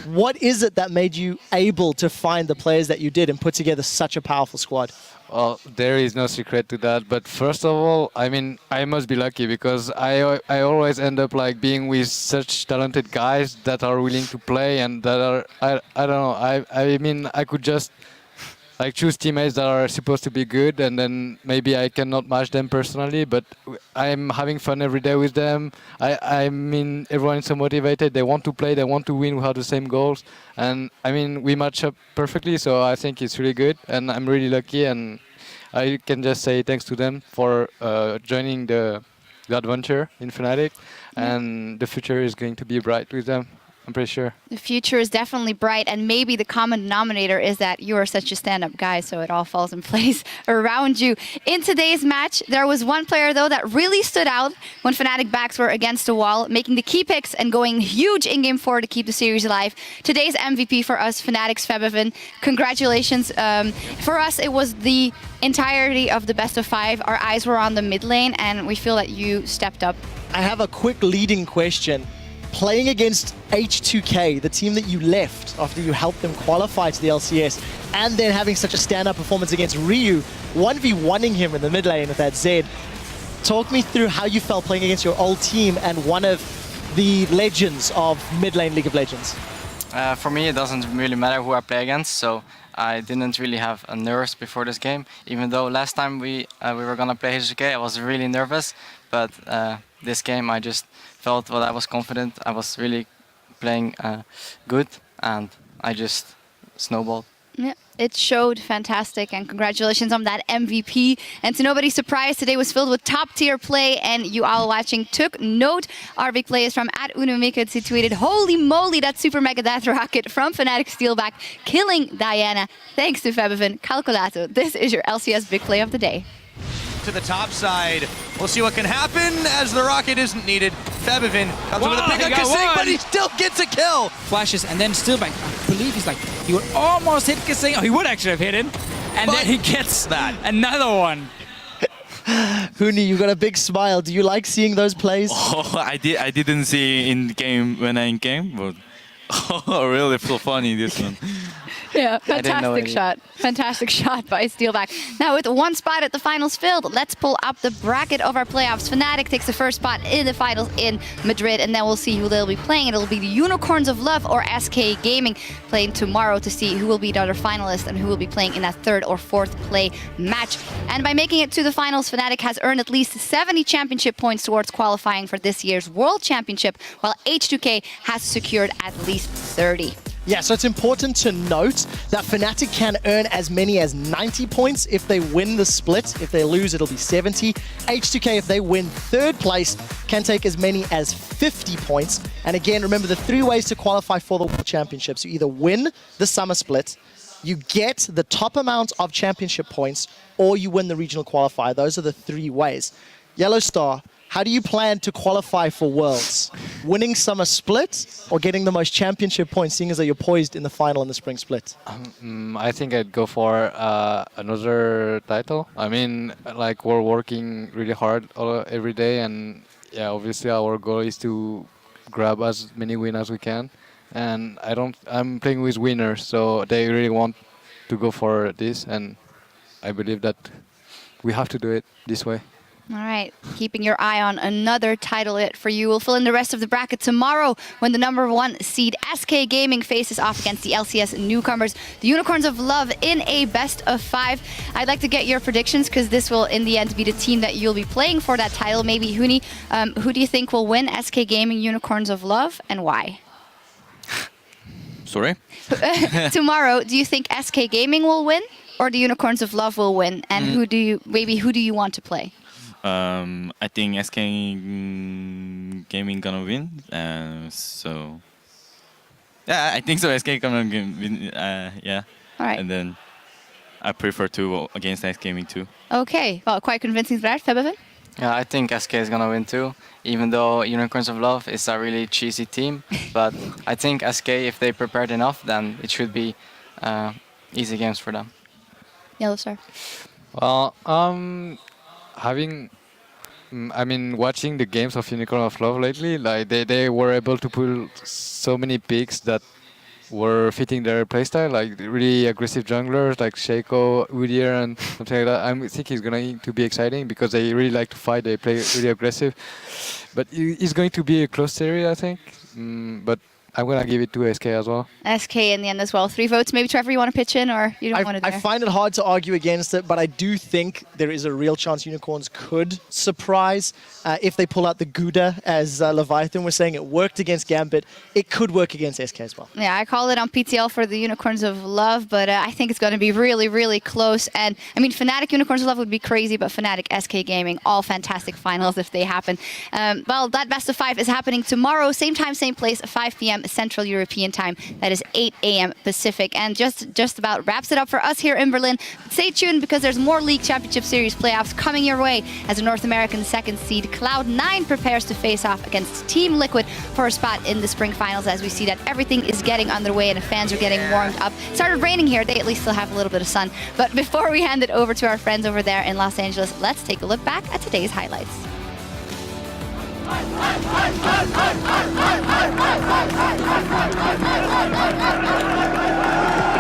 What is it that made you able to find the players that you did and put together such a powerful squad? Well, there is no secret to that. But first of all, I mean, I must be lucky because I always end up like being with such talented guys that are willing to play and that are I don't know. I mean, I could just like choose teammates that are supposed to be good, and then maybe I cannot match them personally, but I'm having fun every day with them. I mean, everyone is so motivated. They want to play, they want to win. We have the same goals, and I mean, we match up perfectly. So I think it's really good, and I'm really lucky. And I can just say thanks to them for joining the adventure in Fnatic, and the future is going to be bright with them. I'm pretty sure. The future is definitely bright, and maybe the common denominator is that you are such a stand-up guy, so it all falls in place around you. In today's match, there was one player, though, that really stood out when Fnatic backs were against the wall, making the key picks and going huge in Game 4 to keep the series alive. Today's MVP for us, Fnatic's Febiven. Congratulations. For us, it was the entirety of the best of 5. Our eyes were on the mid lane, and we feel that you stepped up. I have a quick leading question. Playing against H2K, the team that you left after you helped them qualify to the LCS, and then having such a stand-up performance against Ryu, 1v1ing him in the mid lane with that Zed. Talk me through how you felt playing against your old team and one of the legends of mid lane League of Legends. For me, it doesn't really matter who I play against, so I didn't really have a nerves before this game. Even though last time we were gonna play H2K, I was really nervous, but this game I just felt I was confident. I was really playing good, and I just snowballed. Yeah, it showed fantastic, and congratulations on that MVP. And to nobody's surprise, today was filled with top-tier play, and you all watching took note. Our big play is from @Unumikits, who tweeted, "Holy moly, that super mega death rocket from Fnatic Steelback, killing Diana. Thanks to Febiven Calculato." This is your LCS big play of the day. To the top side. We'll see what can happen as the rocket isn't needed. Febiven comes in with a pick on Kasing, but he still gets a kill. Flashes, and then Steelback, I believe he would almost hit Kasing. Oh, he would actually have hit him. And then he gets that another one. Huni, you got a big smile. Do you like seeing those plays? Oh, I didn't see in game when I in game, but really so funny this one. Yeah, fantastic shot. Fantastic shot by Steelback. Now with one spot at the finals filled, let's pull up the bracket of our playoffs. Fnatic takes the first spot in the finals in Madrid, and then we'll see who they'll be playing. It'll be the Unicorns of Love or SK Gaming playing tomorrow to see who will be the other finalists and who will be playing in that 3rd or 4th play match. And by making it to the finals, Fnatic has earned at least 70 championship points towards qualifying for this year's World Championship, while H2K has secured at least 30. Yeah, so it's important to note that Fnatic can earn as many as 90 points if they win the split. If they lose, it'll be 70. H2K, if they win 3rd place, can take as many as 50 points. And again, remember the 3 ways to qualify for the World Championships. You either win the summer split, you get the top amount of championship points, or you win the regional qualifier. Those are the 3 ways. Yellowstar, How do you plan to qualify for Worlds? Winning Summer Split or getting the most championship points, seeing as though you're poised in the final in the Spring Split? I think I'd go for another title. I mean, like we're working really hard every day, and yeah, obviously our goal is to grab as many wins as we can. And I'm playing with winners, so they really want to go for this, and I believe that we have to do it this way. All right, keeping your eye on another title hit for you. We'll fill in the rest of the bracket tomorrow when the #1 seed SK Gaming faces off against the LCS newcomers, the Unicorns of Love, in a best-of-5. I'd like to get your predictions because this will, in the end, be the team that you'll be playing for that title. Maybe Huni, who do you think will win SK Gaming Unicorns of Love and why? Sorry? Tomorrow, do you think SK Gaming will win or the Unicorns of Love will win? And who do you want to play? I think SK Gaming gonna win. So yeah, I think so. SK gonna win. Yeah. All right. And then I prefer to against SK Gaming too. Okay. Well, quite convincing there, Febiven. Yeah, I think SK is gonna win too, even though Unicorns of Love is a really cheesy team. But I think SK, if they prepared enough, then it should be easy games for them. Yellowstar. Well, watching the games of Unicorn of Love lately, like they were able to pull so many picks that were fitting their playstyle, like really aggressive junglers like Shaco, Udyr, and something like that. I think it's going to be exciting because they really like to fight. They play really aggressive, but it's going to be a close series, I think. But I'm going to give it to SK as well. SK in the end as well. 3 votes. Maybe Trevor, you want to pitch in, or you don't want to do I find it hard to argue against it, but I do think there is a real chance Unicorns could surprise if they pull out the Gouda, as Leviathan was saying. It worked against Gambit. It could work against SK as well. Yeah, I call it on PTL for the Unicorns of Love, but I think it's going to be really, really close. And I mean, Fnatic Unicorns of Love would be crazy, but Fnatic SK Gaming, all fantastic finals if they happen. Well, that best-of-5 is happening tomorrow, same time, same place, 5 p.m. Central European time. That is 8 a.m. Pacific. And just about wraps it up for us here in Berlin. Stay tuned because there's more League Championship Series playoffs coming your way as a North American 2nd seed Cloud9 prepares to face off against Team Liquid for a spot in the spring finals, as we see that everything is getting underway and the fans are getting warmed up. It started raining here. They at least still have a little bit of sun. But before we hand it over to our friends over there in Los Angeles, let's take a look back at today's highlights. The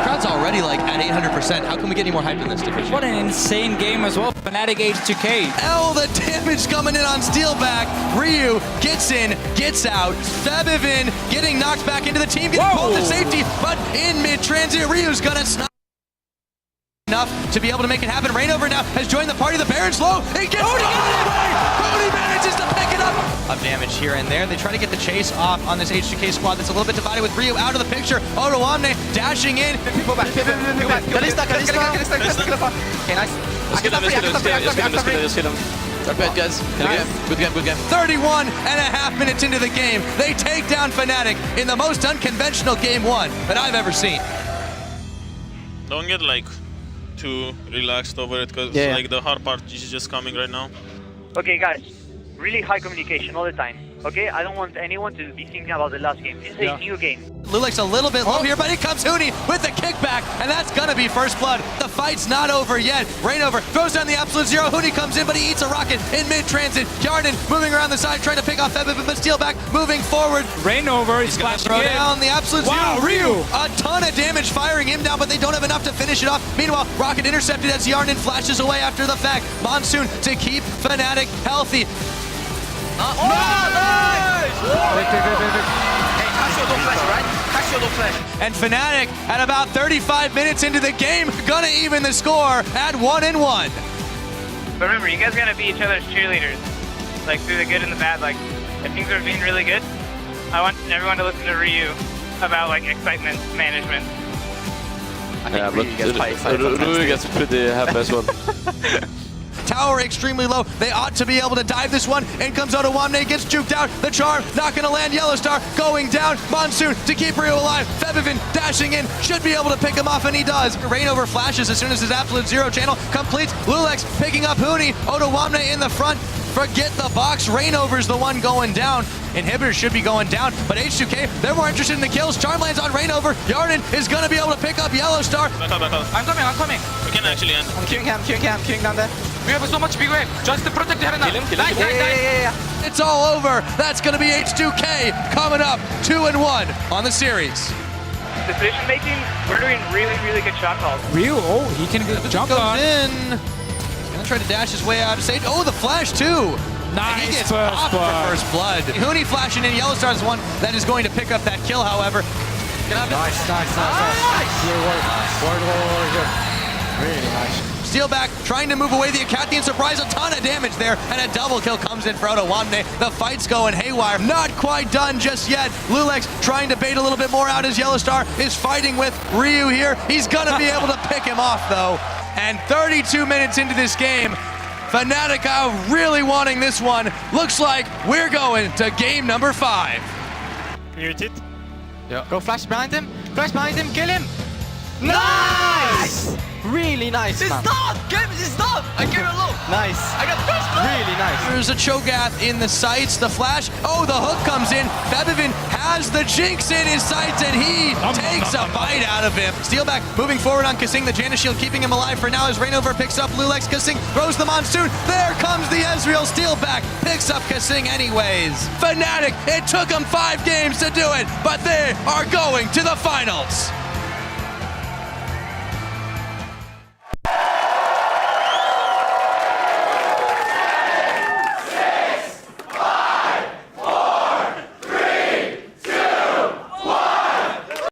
crowd's already like at 800%. How can we get any more hype in this division? What an insane game as well. Fnatic H2K. The damage coming in on Steelback. Ryu gets in, gets out. Febiven getting knocked back into the team, getting pulled to safety, but in mid-transit, Ryu's gonna snipe enough to be able to make it happen. Rainover now has joined the party. The Baron's low. He gets Cody manages to pick it up. Of damage here and there. They try to get the chase off on this H2K squad that's a little bit divided with Ryu out of the picture. Odoamne dashing in. Okay, nice. Let's get him. Not bad, guys. Good game. 31.5 minutes into the game. They take down Fnatic in the most unconventional game 1 that I've ever seen. Don't get like too relaxed over it because like the hard part is just coming right now. Okay guys, really high communication all the time. Okay, I don't want anyone to be thinking about the last game. This is a new game. Lulek's a little bit low here, but here comes Huni with the kickback, and that's gonna be first blood. The fight's not over yet. Rainover throws down the absolute zero. Huni comes in, but he eats a rocket in mid-transit. Yarden moving around the side, trying to pick off Febiven, but Steelback moving forward. Rainover is gonna throw down the absolute zero. Ryu, a ton of damage firing him down, but they don't have enough to finish it off. Meanwhile, rocket intercepted as Yarden flashes away after the fact. Monsoon to keep Fnatic healthy. Nice! Hey, catch your low flash, right? Catch your low flash. And Fnatic, at about 35 minutes into the game, gonna even the score at 1-1. But remember, you guys gotta be each other's cheerleaders. Like, through the good and the bad. Like, if things are being really good, I want everyone to listen to Ryu about, like, excitement management. Yeah, but Ryu gets pretty happy as well. Tower extremely low. They ought to be able to dive this one. In comes Odoamne, gets juked out. The charm not going to land. Yellowstar going down. Monsoon to keep Ryu alive. Febiven dashing in. Should be able to pick him off, and he does. Rainover flashes as soon as his absolute zero channel completes. Lulex picking up Huni. Odoamne in the front. Forget the box. Rainover's the one going down. Inhibitors should be going down, but H2K, they're more interested in the kills. Charmlands on Rainover. Yarden is going to be able to pick up Yellow Star. Back up, back up. I'm coming. We can actually end. I'm queuing down there. We have so much big wave. Just to protect the arena. Kill him. Nice. It's all over. That's going to be H2K coming up 2-1 on the series. Decision making, we're doing really, really good shot calls. Ryu, oh, he can get jump Goes on. in. He's going to try to dash his way out of stage. Oh, the flash too. Nice And he gets first popped for blood. first blood. Huni flashing in. Yellow Star's one that is going to pick up that kill, however. Nice. Really nice. Steel back, trying to move away the Acathian surprise, a ton of damage there, and a double kill comes in for Otawande. The fight's going haywire. Not quite done just yet. Lulex trying to bait a little bit more out as Yellow Star is fighting with Ryu here. He's gonna be able to pick him off though. And 32 minutes into this game, Fnatica really wanting this one. Looks like we're going to game number 5. Mute it. Go flash behind him, kill him. Nice! Really nice, man. It's not! I gave it a low! Nice. I got first blood! Really nice. There's a Cho'Gath in the sights, the flash. Oh, the hook comes in. Febiven has the Jinx in his sights, and he takes a bite out of him. Steelback moving forward on Kasing, the Janus shield keeping him alive for now as Rainover picks up Lulex. Kasing throws the Monsoon. There comes the Ezreal. Steelback picks up Kasing anyways. Fnatic, it took them 5 games to do it, but they are going to the finals.